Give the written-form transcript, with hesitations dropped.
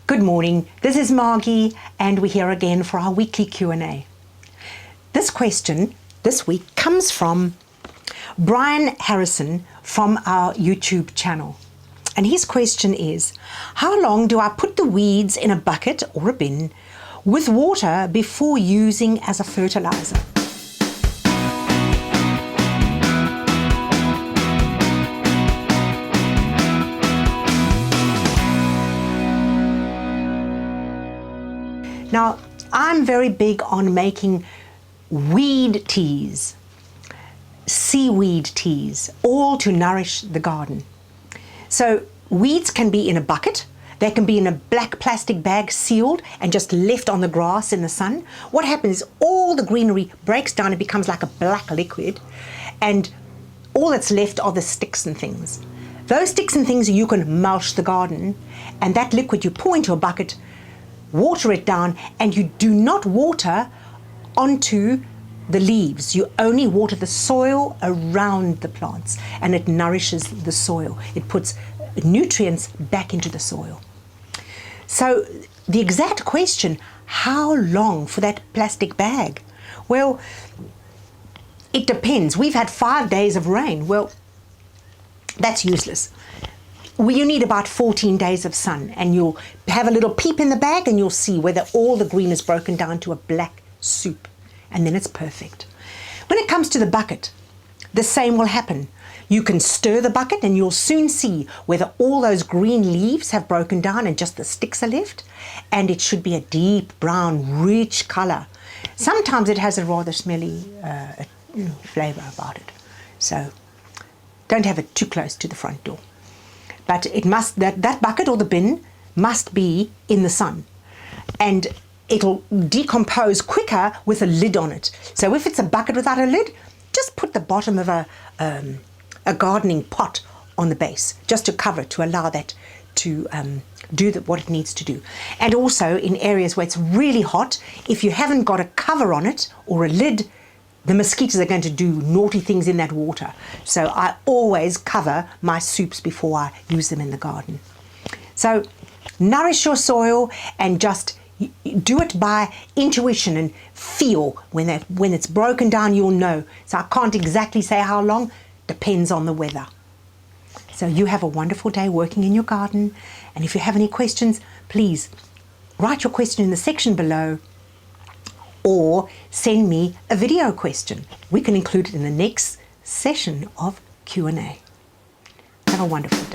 Good morning, this is Margie and we're here again for our weekly Q&A. This question this week comes from Brian Harrison from our YouTube channel. And his question is, how long do I put the weeds in a bucket or a bin with water before using as a fertilizer? Now, I'm very big on making weed teas, seaweed teas, all to nourish the garden. So weeds can be in a bucket, they can be in a black plastic bag sealed and just left on the grass in the sun. What happens is all the greenery breaks down and becomes like a black liquid, and all that's left are the sticks and things. Those sticks and things, you can mulch the garden, and that liquid you pour into a bucket, water it down, and you do not water onto the leaves. You only water the soil around the plants, and it nourishes the soil. It puts nutrients back into the soil. So the exact question, how long for that plastic bag? Well, it depends. We've had 5 days of rain. Well, that's useless. You need about 14 days of sun, and you'll have a little peep in the bag and you'll see whether all the green is broken down to a black soup, and then it's perfect. When it comes to the bucket, the same will happen. You can stir the bucket and you'll soon see whether all those green leaves have broken down and just the sticks are left, and it should be a deep brown, rich color. Sometimes it has a rather smelly flavor about it, so don't have it too close to the front door. But it must, that bucket or the bin must be in the sun, and it'll decompose quicker with a lid on it. So if it's a bucket without a lid, just put the bottom of a gardening pot on the base, just to cover it, to allow that to do what it needs to do. And also in areas where it's really hot, if you haven't got a cover on it or a lid, the mosquitoes are going to do naughty things in that water. So I always cover my soups before I use them in the garden. So nourish your soil and just do it by intuition and feel. When it's broken down, you'll know. So I can't exactly say how long, depends on the weather. So you have a wonderful day working in your garden, and if you have any questions, please write your question in the section below, or send me a video question. We can include it in the next session of Q&A. Have a wonderful day.